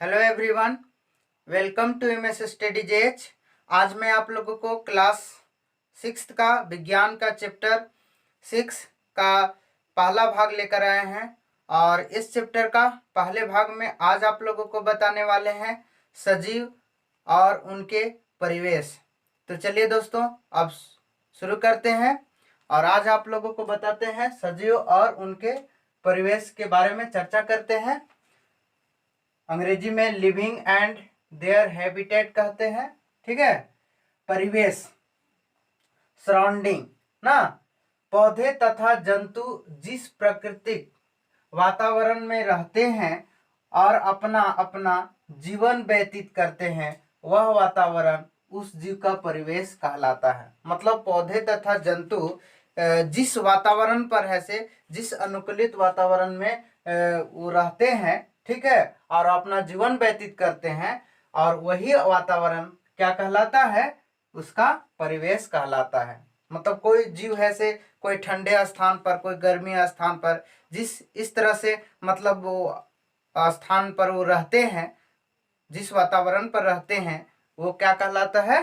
Hello everyone, welcome to MS study JH. आज मैं आप लोगों को क्लास 6 का विज्ञान का चैप्टर 6 का पहला भाग लेकर आए हैं। और इस चैप्टर का पहले भाग में आज आप लोगों को बताने वाले हैं सजीव और उनके परिवेश। तो चलिए दोस्तों, अब शुरू करते हैं और आज आप लोगों को बताते हैं सजीव और उनके परिवेश के बारे में चर्चा करते हैं। अंग्रेजी में लिविंग एंड देयर हैबिटेट कहते हैं। ठीक है, परिवेश, सराउंडिंग ना। पौधे तथा जंतु जिस प्राकृतिक वातावरण में रहते हैं और अपना अपना जीवन व्यतीत करते हैं, वह वातावरण उस जीव का परिवेश कहलाता है। मतलब पौधे तथा जंतु जिस वातावरण पर है से जिस अनुकूलित वातावरण में वो रहते हैं, ठीक है, और अपना जीवन व्यतीत करते हैं, और वही वातावरण क्या कहलाता है? उसका परिवेश कहलाता है। मतलब कोई जीव है से कोई ठंडे स्थान पर, कोई गर्मी स्थान पर, जिस इस तरह से मतलब वो स्थान पर वो रहते हैं, जिस वातावरण पर रहते हैं, वो क्या कहलाता है?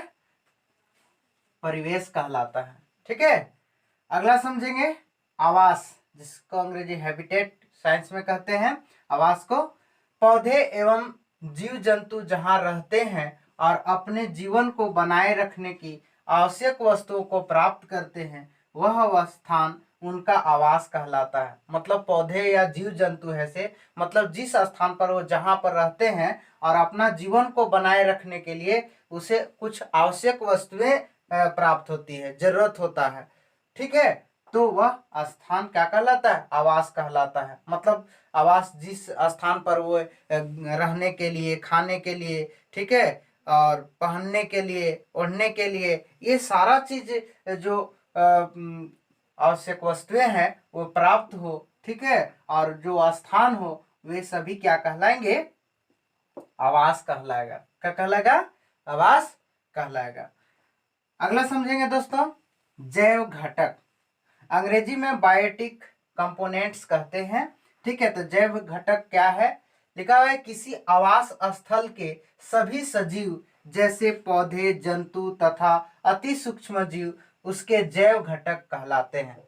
परिवेश कहलाता है। ठीक है, अगला समझेंगे आवास, जिसको अंग्रेजी हैबिटेट साइंस में कहते हैं। आवास को पौधे एवं जीव जंतु जहाँ रहते हैं और अपने जीवन को बनाए रखने की आवश्यक वस्तुओं को प्राप्त करते हैं, वह स्थान उनका आवास कहलाता है। मतलब पौधे या जीव जंतु है से मतलब जिस स्थान पर वो जहाँ पर रहते हैं और अपना जीवन को बनाए रखने के लिए उसे कुछ आवश्यक वस्तुएं प्राप्त होती है, जरूरत होता है। ठीक है, तो वह स्थान क्या कहलाता है? आवास कहलाता है। मतलब आवास जिस स्थान पर वो रहने के लिए, खाने के लिए, ठीक है, और पहनने के लिए, ओढ़ने के लिए, ये सारा चीज जो आवश्यक वस्तुएं हैं वो प्राप्त हो, ठीक है, और जो स्थान हो, वे सभी क्या कहलाएंगे? आवास कहलाएगा। क्या कहलाएगा? आवास कहलाएगा। अगला समझेंगे दोस्तों, जैव घटक, अंग्रेजी में बायोटिक कंपोनेंट्स कहते हैं। ठीक है, तो जैव घटक क्या है? लिखा हुआ है किसी आवास स्थल के सभी सजीव जैसे पौधे, जंतु तथा अति सूक्ष्म जीव उसके जैव घटक कहलाते हैं।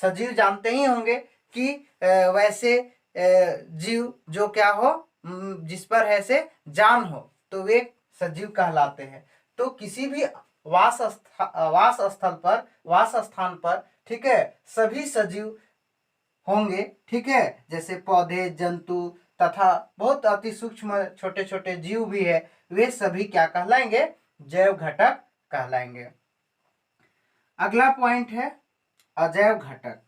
सजीव जानते ही होंगे कि वैसे जीव जो क्या हो, जिस पर है से जान हो, तो वे सजीव कहलाते हैं। तो किसी भी वास स्थल पर, वास स्थान पर, ठीक है, सभी सजीव होंगे। ठीक है, जैसे पौधे, जंतु तथा बहुत अति सूक्ष्म छोटे छोटे जीव भी है, वे सभी क्या कहलाएंगे? जैव घटक कहलाएंगे। अगला पॉइंट है अजैव घटक,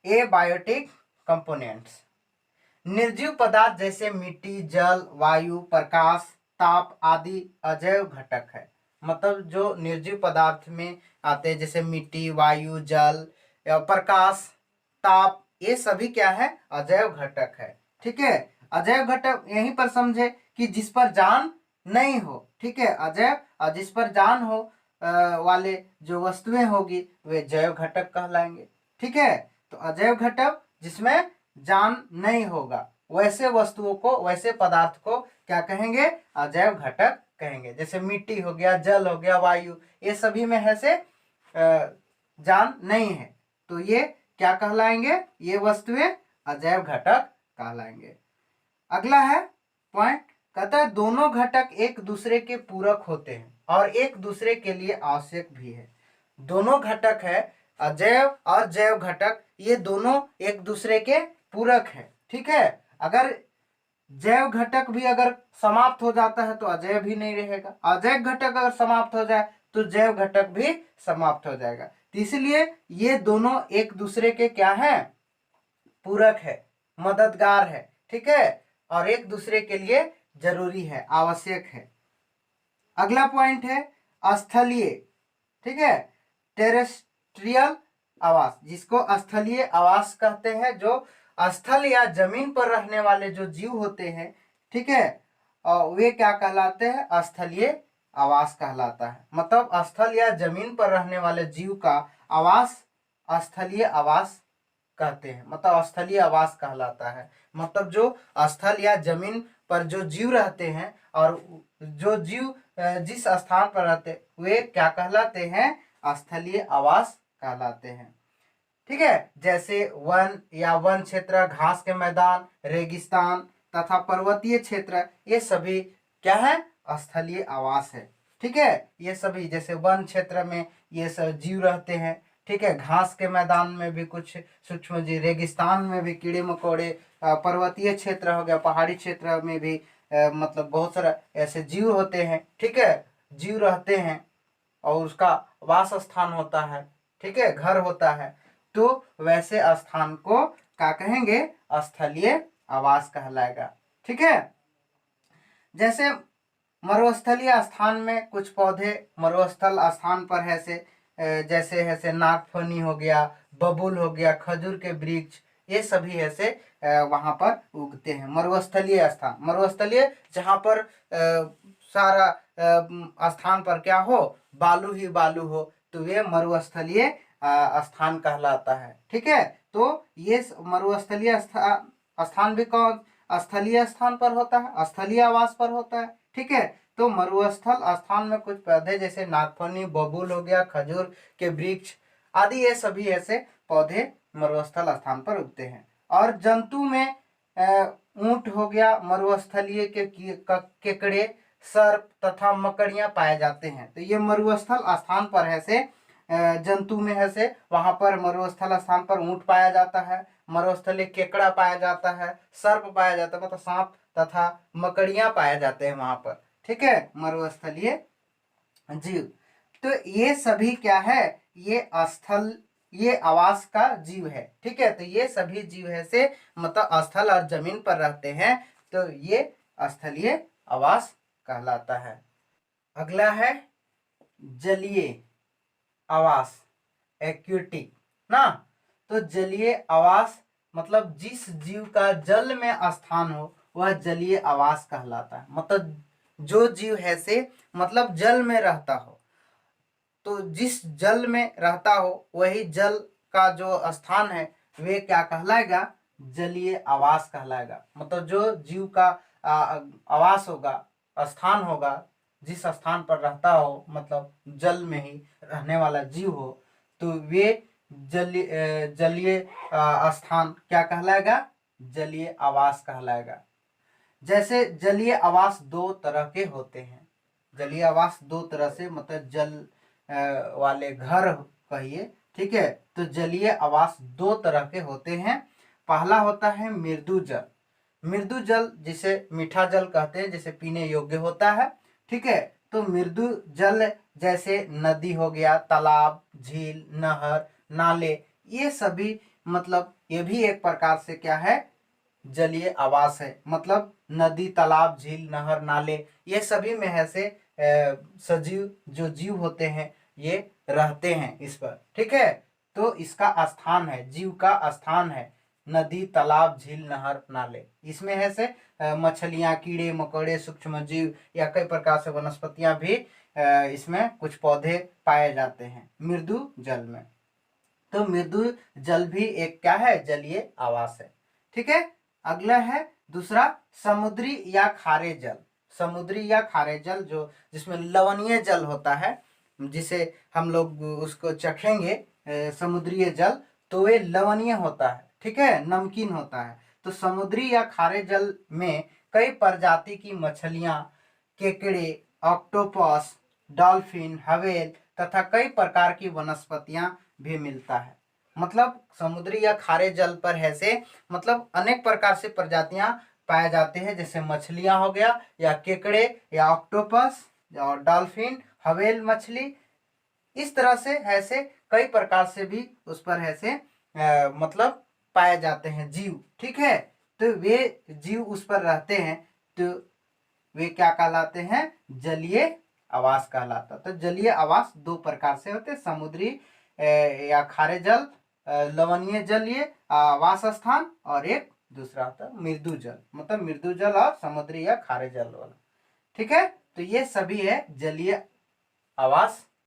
एबायोटिक कंपोनेंट्स। निर्जीव पदार्थ जैसे मिट्टी, जल, वायु, प्रकाश, ताप आदि अजैव घटक है। मतलब जो निर्जीव पदार्थ में आते हैं, जैसे मिट्टी, वायु, जल, प्रकाश, ताप, ये सभी क्या है? अजैव घटक है। ठीक है, अजैव घटक यहीं पर समझे कि जिस पर जान नहीं हो। ठीक है, अजैव, और जिस पर जान हो वाले जो वस्तुएं होगी वे जैव घटक कहलाएंगे। ठीक है, तो अजैव घटक जिसमें जान नहीं होगा, वैसे वस्तुओं को, वैसे पदार्थ को क्या कहेंगे? अजैव घटक कहेंगे। जैसे मिट्टी हो गया, जल हो गया, वायु, ये सभी में है से जान नहीं है, तो ये क्या कहलाएंगे? ये वस्तुएं अजैव घटक कहलाएंगे। अगला है पॉइंट, कहता है दोनों घटक एक दूसरे के पूरक होते हैं और एक दूसरे के लिए आवश्यक भी है। दोनों घटक है, अजैव और जैव घटक, ये दोनों एक दूसरे के पूरक है। ठीक है, अगर जैव घटक भी अगर समाप्त हो जाता है तो अजैव भी नहीं रहेगा, अजैव घटक अगर समाप्त हो जाए तो जैव घटक भी समाप्त हो जाएगा। तो इसलिए ये दोनों एक दूसरे के क्या है? पूरक है, मददगार है। ठीक है, और एक दूसरे के लिए जरूरी है, आवश्यक है। अगला पॉइंट है स्थलीय, ठीक है, टेरेस्ट्रियल आवास, जिसको स्थलीय आवास कहते हैं। जो स्थल या जमीन पर रहने वाले जो जीव होते हैं, ठीक है, और वे क्या कहलाते हैं? स्थलीय आवास कहलाता है। मतलब स्थल या जमीन पर रहने वाले जीव का आवास स्थलीय आवास कहते हैं, मतलब स्थलीय आवास कहलाता है। मतलब जो स्थल या जमीन पर जो जीव रहते हैं और जो जीव जिस स्थान पर रहते हैं वे क्या कहलाते हैं, स्थलीय आवास कहलाते हैं। ठीक है, जैसे वन या वन क्षेत्र, घास के मैदान, रेगिस्तान तथा पर्वतीय क्षेत्र, ये सभी क्या है, स्थलीय आवास है। ठीक है, ये सभी जैसे वन क्षेत्र में ये सब जीव रहते हैं। ठीक है, घास के मैदान में भी कुछ सूक्ष्म जीव, रेगिस्तान में भी कीड़े मकोड़े, पर्वतीय क्षेत्र हो गया, पहाड़ी क्षेत्र में भी मतलब बहुत सारा ऐसे जीव होते हैं। ठीक है, जीव रहते हैं और उसका वास स्थान होता है। ठीक है, घर होता है। तो वैसे स्थान को क्या कहेंगे, स्थलीय आवास कहलाएगा। ठीक है, जैसे मरुस्थलीय स्थान में कुछ पौधे मरुस्थल स्थान पर है से जैसे है से नागफनी हो गया, बबूल हो गया, खजूर के वृक्ष, ये सभी ऐसे वहां पर उगते हैं। मरुस्थलीय स्थान, मरुस्थलीय जहाँ पर सारा स्थान पर क्या हो, बालू ही बालू हो, तो ये मरुस्थलीय स्थान कहलाता है। ठीक है, तो ये मरुस्थलीय स्थान भी कौन, स्थलीय स्थान पर होता है, स्थलीय आवास पर होता है। ठीक है, तो मरुस्थल स्थान में कुछ पौधे जैसे नागफनी, बबूल हो गया, खजूर के वृक्ष आदि, ये सभी ऐसे पौधे मरुस्थल स्थान पर उगते हैं। और जंतु में ऊंट हो गया, मरुस्थलीय के केकड़े, सर्प तथा मकड़ियां पाए जाते हैं। तो ये मरुस्थल स्थान पर है से जंतु में है से वहां पर मरुस्थल स्थान पर ऊंट पाया जाता है, मरुस्थलीय केकड़ा पाया जाता है, सर्प पाया जाता है, मतलब सांप तथा मकड़ियां पाए जाते हैं वहां पर। ठीक है, मरुस्थलीय जीव। तो ये सभी क्या है, ये स्थल, ये आवास का जीव है। ठीक है, तो ये सभी जीव है से मतलब स्थल और जमीन पर रहते हैं, तो ये स्थलीय आवास कहलाता है। अगला है जलीय आवास, एक्वेटिक ना। तो जलीय आवास मतलब जिस जीव का जल में स्थान हो वह जलीय आवास कहलाता है। मतलब जो जीव है से मतलब जल में रहता हो, तो जिस जल में रहता हो वही जल का जो स्थान है वे क्या कहलाएगा, जलीय आवास कहलाएगा। मतलब जो जीव का आवास होगा, स्थान होगा, जिस स्थान पर रहता हो, मतलब जल में ही रहने वाला जीव हो, तो वे जलीय स्थान क्या कहलाएगा, जलीय आवास कहलाएगा। जैसे जलीय आवास दो तरह के होते हैं। जलीय आवास दो तरह से, मतलब जल वाले घर कहिए। ठीक है, तो जलीय आवास दो तरह के होते हैं। पहला होता है मृदु जल। मृदु जल जिसे मीठा जल कहते हैं, जिसे पीने योग्य होता है। ठीक है, तो मृदु जल जैसे नदी हो गया, तालाब, झील, नहर, नाले, ये सभी मतलब ये भी एक प्रकार से क्या है, जलीय आवास है। मतलब नदी, तालाब, झील, नहर, नाले, ये सभी में है से सजीव जो जीव होते हैं ये रहते हैं इस पर। ठीक है, तो इसका स्थान है, जीव का स्थान है नदी, तालाब, झील, नहर, नाले। इसमें है से मछलियां, कीड़े मकोड़े, सूक्ष्म जीव या कई प्रकार से वनस्पतियां भी इसमें कुछ पौधे पाए जाते हैं मृदु जल में। तो मृदु जल भी एक क्या है, जलीय आवास है। ठीक है, अगला है दूसरा समुद्री या खारे जल। समुद्री या खारे जल जो जिसमें लवणीय जल होता है, जिसे हम लोग उसको चखेंगे समुद्री जल, तो वे लवणीय होता है। ठीक है, नमकीन होता है। तो समुद्री या खारे जल में कई प्रजाति की मछलियां, केकड़े, ऑक्टोपस, डॉल्फिन, हवेल तथा कई प्रकार की वनस्पतियां भी मिलता है। मतलब समुद्री या खारे जल पर है से मतलब अनेक प्रकार से प्रजातियां पाए जाते हैं, जैसे मछलियां हो गया, या केकड़े, या ऑक्टोपस, और डॉल्फिन, हवेल मछली, इस तरह से ऐसे कई प्रकार से भी उस पर ऐसे मतलब पाए जाते हैं जीव। ठीक है, तो वे जीव उस पर रहते हैं, तो वे क्या कहलाते हैं, जलीय आवास कहलाता। तो जलीय आवास दो प्रकार से होते हैं, समुद्री या खारे जल, लवणीय जलीय आवास स्थान, और एक दूसरा होता है मृदु जल, मतलब मृदु जल और समुद्री या खारे जल वाला। ठीक है, तो ये सभी है जलीय आवास